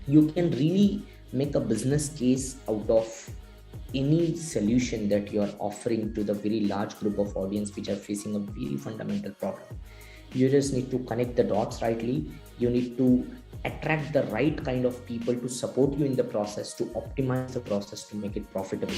You can really make a business case out of any solution that you are offering to the very large group of audience which are facing a very fundamental problem. You just need to connect the dots rightly. You need to attract the right kind of people to support you in the process, to optimize the process, to make it profitable.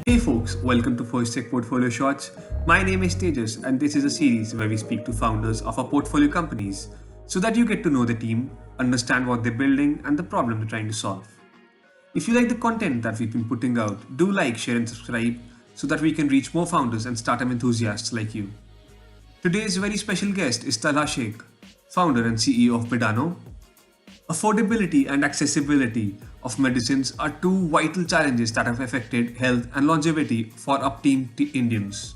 Hey folks, welcome to first Cheque Portfolio Shots. My name is Tejas, and this is a series where we speak to founders of our portfolio companies so that you get to know the team, understand what they're building, and the problem they're trying to solve. If you like the content that we've been putting out, do like, share, and subscribe so that we can reach more founders and startup enthusiasts like you. Today's very special guest is Talha Sheikh, founder and CEO of Biddano. Affordability and accessibility of medicines are two vital challenges that have affected health and longevity for umpteen Indians.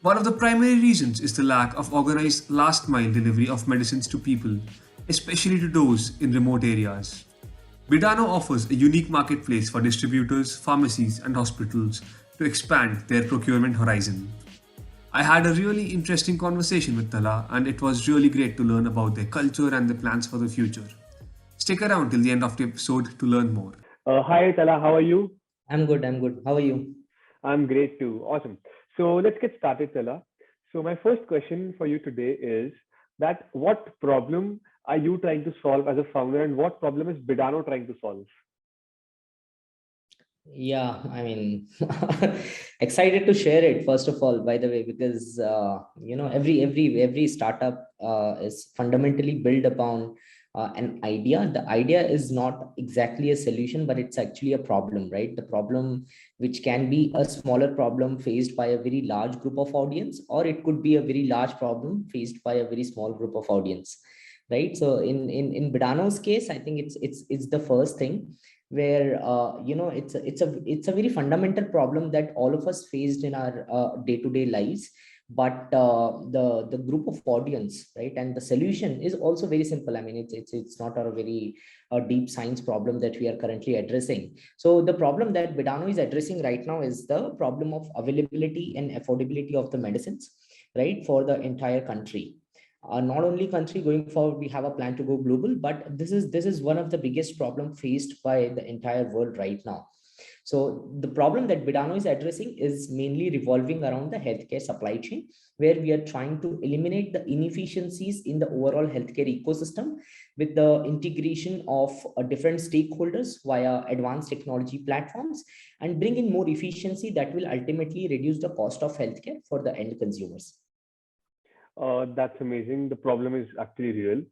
One of the primary reasons is the lack of organized last mile delivery of medicines to people, especially to those in remote areas. Biddano offers a unique marketplace for distributors, pharmacies, and hospitals to expand their procurement horizon. I had a really interesting conversation with Tala, and it was really great to learn about their culture and their plans for the future. Stick around till the end of the episode to learn more. Hi, Talha. How are you? I'm good. I'm good. How are you? I'm great too. Awesome. So let's get started, Talha. So my first question for you today is that what problem are you trying to solve as a founder, and what problem is Bidano trying to solve? Yeah, I mean, excited to share it first of all, by the way, because every startup is fundamentally built upon an idea. The idea is not exactly a solution, but it's actually a problem, right? The problem, which can be a smaller problem faced by a very large group of audience, or it could be a very large problem faced by a very small group of audience, right? So in Bidano's case, I think it's the first thing where it's a very fundamental problem that all of us faced in our day-to-day lives, but the group of audience, right, and the solution is also very simple. I mean, it's not a very deep science problem that we are currently addressing. So the problem that Bidano is addressing right now is the problem of availability and affordability of the medicines, right, for the entire country. Not only country, going forward we have a plan to go global, but this is one of the biggest problem faced by the entire world right now. So the problem that Bidano is addressing is mainly revolving around the healthcare supply chain, where we are trying to eliminate the inefficiencies in the overall healthcare ecosystem with the integration of different stakeholders via advanced technology platforms, and bring in more efficiency that will ultimately reduce the cost of healthcare for the end consumers. That's amazing. The problem is actually real.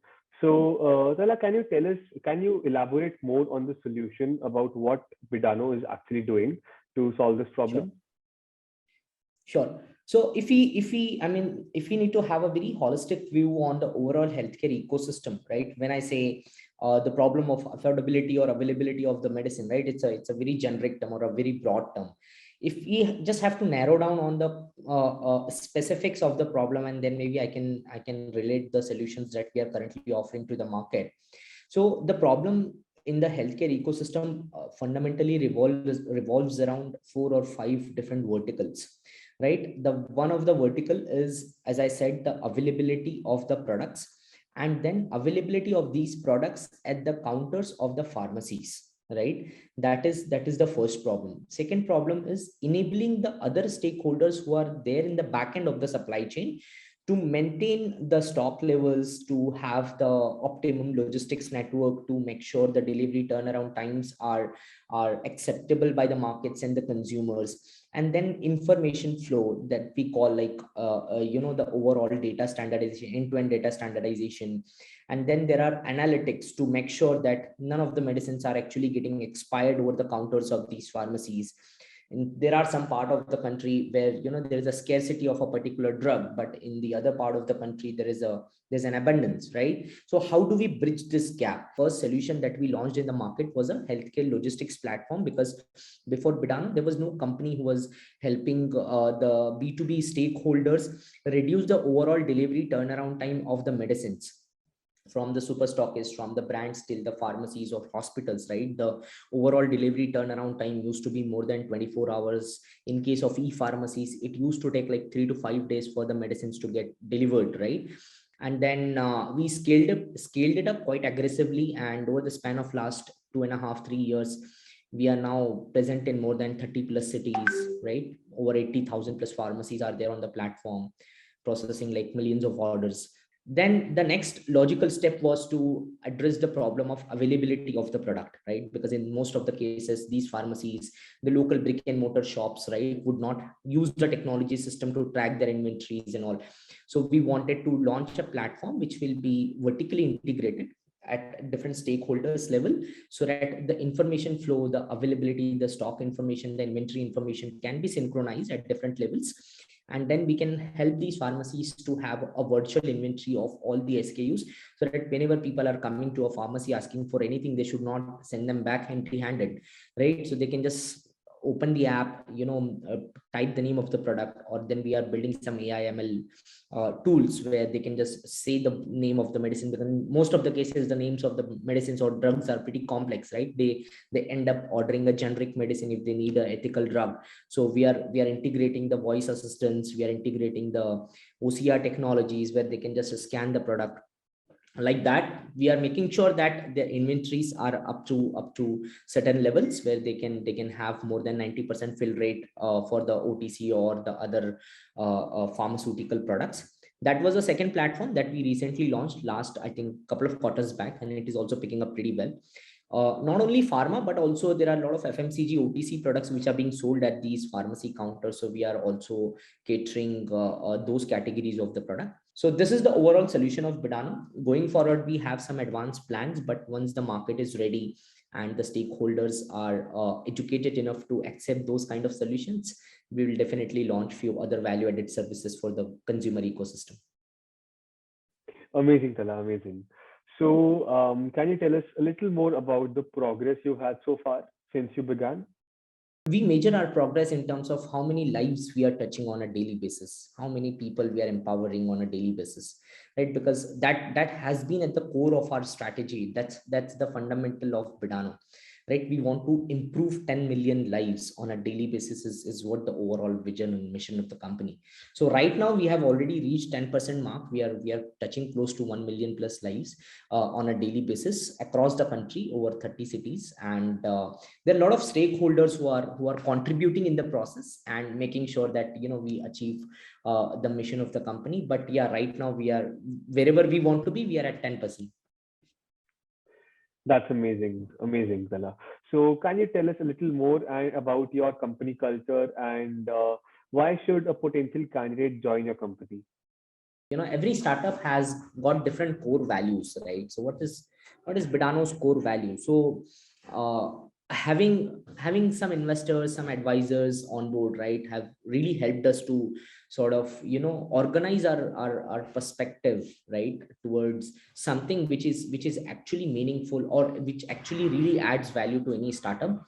So, Talha, can you elaborate more on the solution about what Bidano is actually doing to solve this Sure. problem? Sure. So if we need to have a very holistic view on the overall healthcare ecosystem, right? When I say the problem of affordability or availability of the medicine, right? It's a very generic term or a very broad term. If we just have to narrow down on the specifics of the problem, and then maybe I can relate the solutions that we are currently offering to the market. So the problem in the healthcare ecosystem fundamentally revolves around four or five different verticals, right? The one of the vertical is, as I said, the availability of the products, and then availability of these products at the counters of the pharmacies, right? That is the first problem. Second problem is enabling the other stakeholders who are there in the back end of the supply chain to maintain the stock levels, to have the optimum logistics network, to make sure the delivery turnaround times are acceptable by the markets and the consumers. And then information flow that we call like the overall data standardization, end-to-end data standardization. And then there are analytics to make sure that none of the medicines are actually getting expired over the counters of these pharmacies. And there are some part of the country where there is a scarcity of a particular drug, but in the other part of the country there's an abundance, right? So how do we bridge this gap? First solution that we launched in the market was a healthcare logistics platform, because before Bidano there was no company who was helping the B2B stakeholders reduce the overall delivery turnaround time of the medicines. from the super stockists, from the brands till the pharmacies or hospitals, right? The overall delivery turnaround time used to be more than 24 hours. In case of e-pharmacies, it used to take like 3 to 5 days for the medicines to get delivered, right? And then we scaled it up quite aggressively, and over the span of last 2.5 3 years, we are now present in more than 30 plus cities, right? Over 80,000 plus pharmacies are there on the platform, processing like millions of orders. Then the next logical step was to address the problem of availability of the product, right? Because in most of the cases, these pharmacies, the local brick and mortar shops, right, would not use the technology system to track their inventories and all. So we wanted to launch a platform which will be vertically integrated at different stakeholders level, so that the information flow, the availability, the stock information, the inventory information can be synchronized at different levels. And then we can help these pharmacies to have a virtual inventory of all the SKUs, so that whenever people are coming to a pharmacy asking for anything, they should not send them back empty handed, right? So they can just open the app, type the name of the product, or then we are building some AI/ML tools where they can just say the name of the medicine. Because in most of the cases, the names of the medicines or drugs are pretty complex, right? They end up ordering a generic medicine if they need an ethical drug. So we are integrating the voice assistants, we are integrating the OCR technologies where they can just scan the product. Like that, we are making sure that their inventories are up to certain levels where they can have more than 90% fill rate for the OTC or the other pharmaceutical products. That was the second platform that we recently launched last, I think, couple of quarters back, and it is also picking up pretty well. Not only pharma, but also there are a lot of FMCG OTC products which are being sold at these pharmacy counters. So we are also catering those categories of the product. So this is the overall solution of Biddano. Going forward, we have some advanced plans, but once the market is ready and the stakeholders are educated enough to accept those kind of solutions, we will definitely launch few other value-added services for the consumer ecosystem. Amazing, Talha, amazing. So, can you tell us a little more about the progress you've had so far since you began? We measure our progress in terms of how many lives we are touching on a daily basis, how many people we are empowering on a daily basis, right? Because that has been at the core of our strategy. That's the fundamental of Biddano, right? We want to improve 10 million lives on a daily basis is what the overall vision and mission of the company. So right now we have already reached 10% mark. We are touching close to 1 million plus lives on a daily basis across the country, over 30 cities. And there are a lot of stakeholders who are contributing in the process and making sure that we achieve the mission of the company. But yeah, right now we are wherever we want to be. We are at 10%. That's amazing, amazing, Talha. So, can you tell us a little more about your company culture and why should a potential candidate join your company? Every startup has got different core values, right? So what is Biddano's core value? So having some investors, some advisors on board, right, have really helped us to sort of organize our perspective, right, towards something which is actually meaningful, or which actually really adds value to any startup.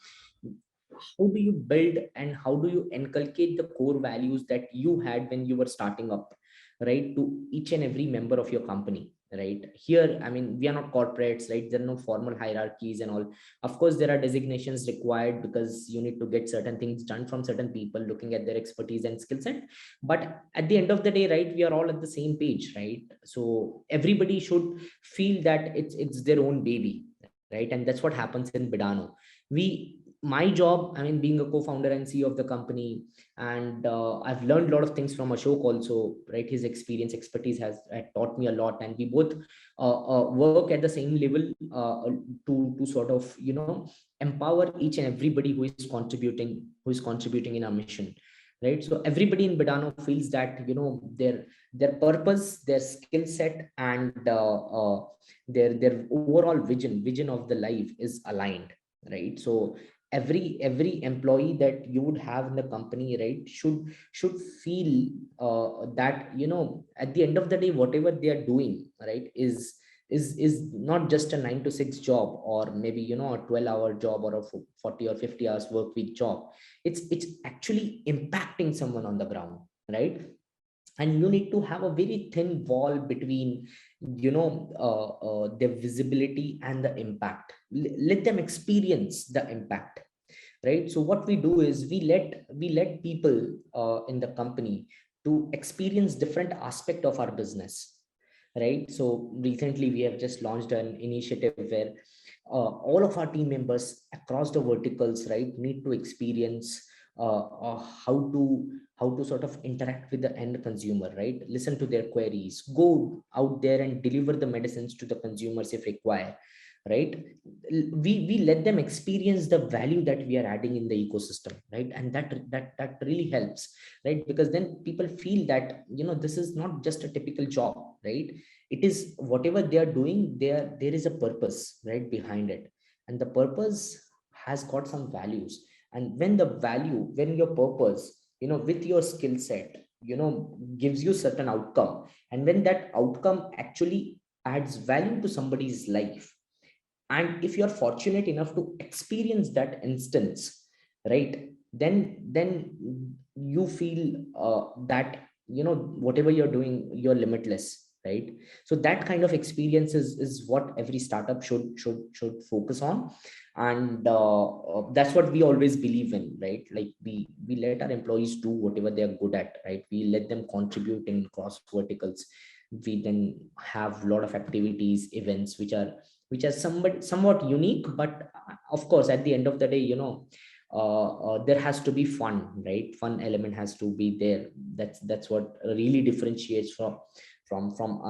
How do you build and how do you inculcate the core values that you had when you were starting up, right, to each and every member of your company? Right here, I mean, we are not corporates, right? There are no formal hierarchies and all. Of course there are designations required because you need to get certain things done from certain people looking at their expertise and skill set. But at the end of the day, right, we are all at the same page, right? So everybody should feel that it's their own baby, right? And that's what happens in Biddano. My job, I mean, being a co-founder and CEO of the company, and I've learned a lot of things from Ashok also, right? His expertise has taught me a lot, and we both work at the same level to sort of empower each and everybody who is contributing in our mission, right? So everybody in Biddano feels that their purpose, their skill set, and their overall vision of the life is aligned, right? So every employee that you would have in the company, right, should feel that at the end of the day, whatever they are doing, right, is not just a 9 to 6 job, or maybe a 12-hour job, or a 40 or 50 hours work week job. It's actually impacting someone on the ground, right? and you need to have a very thin wall between their visibility and the impact. Let them experience the impact, right? So what we do is we let people in the company to experience different aspect of our business, right? So recently we have just launched an initiative where all of our team members across the verticals, right, need to experience how to sort of interact with the end consumer, right? Listen to their queries, go out there and deliver the medicines to the consumers if required, right? We let them experience the value that we are adding in the ecosystem, right? And that really helps, right? Because then people feel that this is not just a typical job, right? It is whatever they are doing, there is a purpose right behind it, and the purpose has got some values. And when the value, when your purpose with your skill set gives you certain outcome, and when that outcome actually adds value to somebody's life, and if you're fortunate enough to experience that instance, right, then you feel that whatever you're doing, you're limitless, right? So that kind of experience is what every startup should focus on. And that's what we always believe in, right? Like we let our employees do whatever they are good at, right? We let them contribute in cross verticals. We then have a lot of activities, events which are somewhat unique, but of course at the end of the day, there has to be fun, right? Fun element has to be there. That's what really differentiates from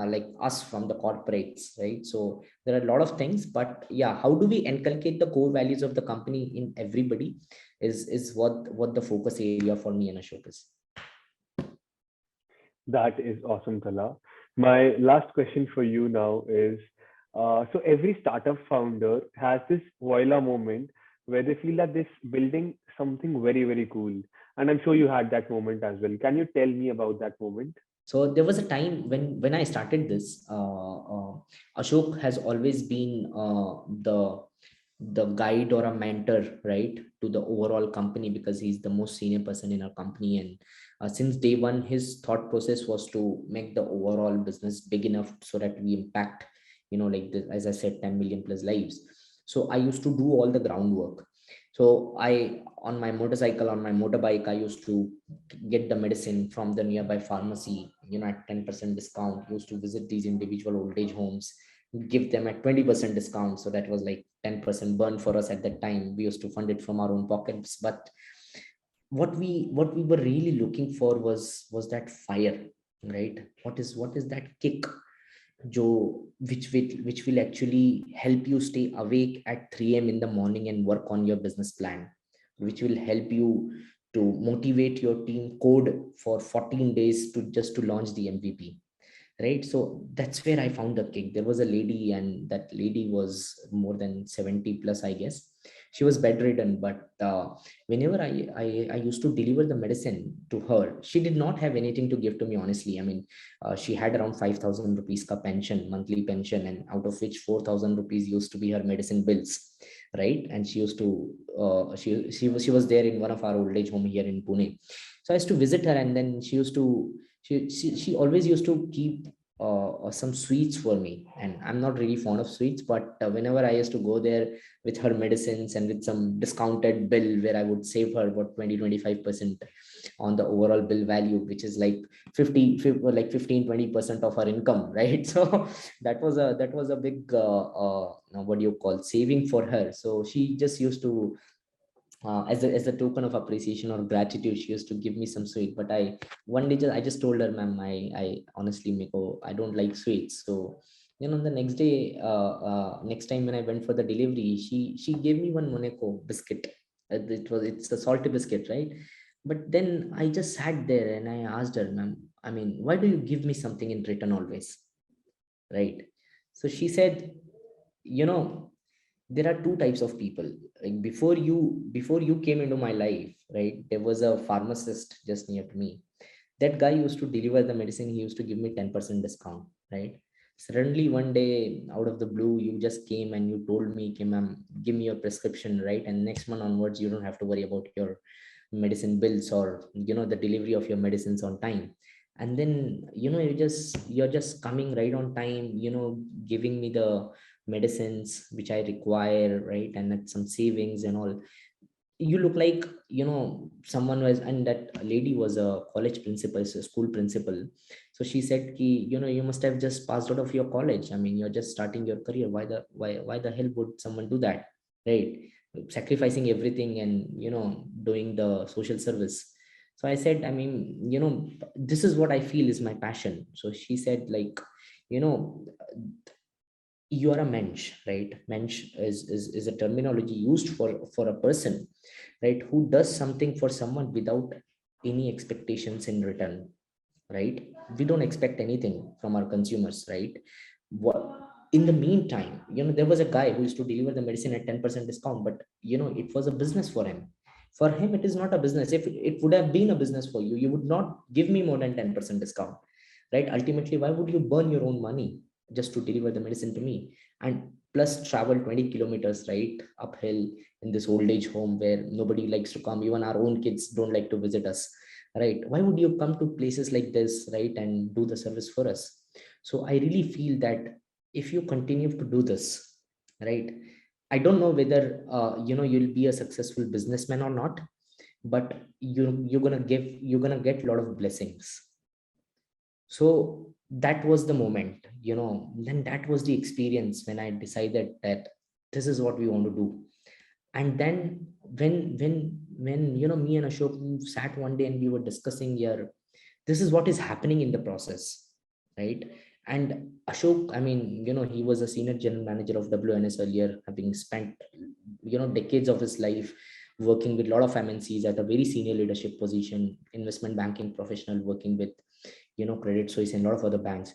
like us from the corporates, right? So there are a lot of things, but yeah, how do we inculcate the core values of the company in everybody is what the focus area for me and Ashok is. That is awesome, Talha. My last question for you now is, so every startup founder has this voila moment where they feel that this building something very, very cool. And I'm sure you had that moment as well. Can you tell me about that moment? So there was a time when I started this. Ashok has always been the guide or a mentor, right, to the overall company, because he's the most senior person in our company. And since day one, his thought process was to make the overall business big enough so that we impact, like this, as I said, 10 million plus lives. So I used to do all the groundwork. So I, on my motorcycle, on my motorbike, I used to get the medicine from the nearby pharmacy, at 10% discount. Used to visit these individual old age homes, give them at 20% discount. So that was like 10% burn for us at that time. We used to fund it from our own pockets. But what we were really looking for was that fire, right? What is that kick, Joe, which will actually help you stay awake at 3 a.m. in the morning and work on your business plan, which will help you to motivate your team code for 14 days to just to launch the MVP, right? So that's where I found the kick. There was a lady, and that lady was more than 70 plus, I guess. She was bedridden, but whenever I used to deliver the medicine to her, she did not have anything to give to me, honestly. I mean, she had around 5,000 rupees ka pension, monthly pension, and out of which 4,000 rupees used to be her medicine bills, right? And she used to she was there in one of our old age home here in Pune. So I used to visit her, and then she always used to keep some sweets for me. And I'm not really fond of sweets, but whenever I used to go there with her medicines and with some discounted bill where I would save her about 20-25% on the overall bill value, which is like 15-20% of her income, right? So that was a big what do you call, saving for her. So she just used to as a token of appreciation or gratitude, she used to give me some sweet. But I one day I just told her, ma'am, I honestly, Miko, I don't like sweets. So the next day, next time when I went for the delivery, she gave me one Monaco biscuit. It's a salty biscuit, right? But then I just sat there and I asked her, ma'am, I mean, why do you give me something in return always, right? So she said, you know there are two types of people. Like before you came into my life, right, there was a pharmacist just near to me. That guy used to deliver the medicine. He used to give me 10% discount, right? Suddenly one day, out of the blue, you just came and you told me, "Okay, ma'am, give me your prescription," right? And next month onwards, you don't have to worry about your medicine bills or the delivery of your medicines on time. And then, you're just coming right on time, giving me the medicines which I require, right? And that's some savings and all. You look like, someone was, and that lady was a college principal, so school principal. So she said ki, you must have just passed out of your college. I mean, you're just starting your career. Why the hell would someone do that, right? Sacrificing everything and, doing the social service. So I said, I mean, this is what I feel is my passion. So she said, like, you know you are a mensch, right? Mensch is a terminology used for a person, right, who does something for someone without any expectations in return, right? We don't expect anything from our consumers, right? What, in the meantime, there was a guy who used to deliver the medicine at 10% discount, but it was a business for him. For him, it is not a business. If it would have been a business for you, you would not give me more than 10% discount, right? Ultimately, why would you burn your own money just to deliver the medicine to me, and plus travel 20 kilometers, right, uphill, in this old age home where nobody likes to come, even our own kids don't like to visit us, right? Why would you come to places like this, right, and do the service for us? So I really feel that if you continue to do this, right, I don't know whether you'll be a successful businessman or not, but you're gonna get a lot of blessings. So that was the moment, then that was the experience when I decided that this is what we want to do. And then when me and Ashok sat one day and we were discussing here, this is what is happening in the process, right? And Ashok, I mean, he was a senior general manager of WNS earlier, having spent decades of his life working with a lot of MNCs at a very senior leadership position, investment banking professional, working with Credit Suisse and a lot of other banks.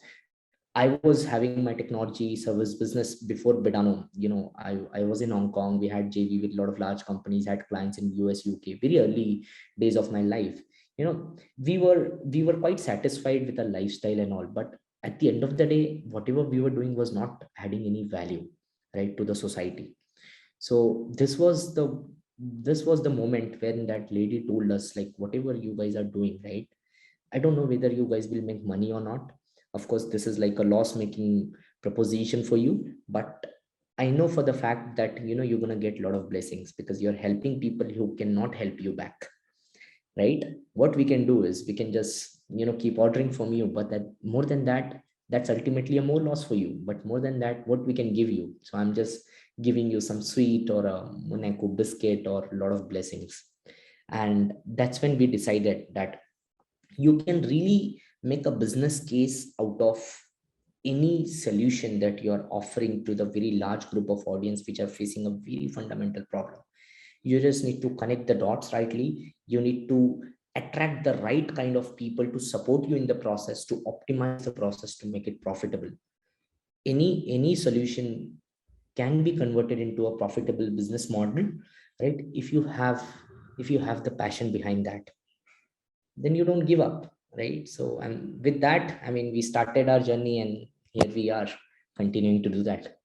I was having my technology service business before Biddano. I was in Hong Kong. We had JV with a lot of large companies, had clients in US, UK, very early days of my life. We were quite satisfied with our lifestyle and all, but at the end of the day, whatever we were doing was not adding any value, right, to the society. So this was the moment when that lady told us, like, whatever you guys are doing, right, I don't know whether you guys will make money or not. Of course, this is like a loss making proposition for you, but I know for the fact that you're going to get a lot of blessings because you're helping people who cannot help you back, right? What we can do is we can just keep ordering from you, but that more than that, that's ultimately a more loss for you. But more than that, what we can give you, so I'm just giving you some sweet or a Monaco biscuit or a lot of blessings. And that's when we decided that you can really make a business case out of any solution that you are offering to the very large group of audience which are facing a very fundamental problem. You just need to connect the dots rightly. You need to attract the right kind of people to support you in the process, to optimize the process, to make it profitable. Any solution can be converted into a profitable business model, right? If you have the passion behind that, then you don't give up, right? So, and with that, I mean, we started our journey and here we are continuing to do that.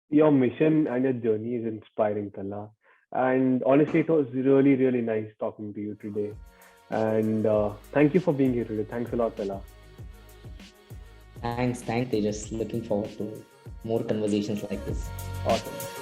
Your mission and your journey is inspiring, Talha. And honestly, it was really, really nice talking to you today. And thank you for being here today. Thanks a lot, Talha. Thanks, Tejas. Looking forward to more conversations like this. Awesome.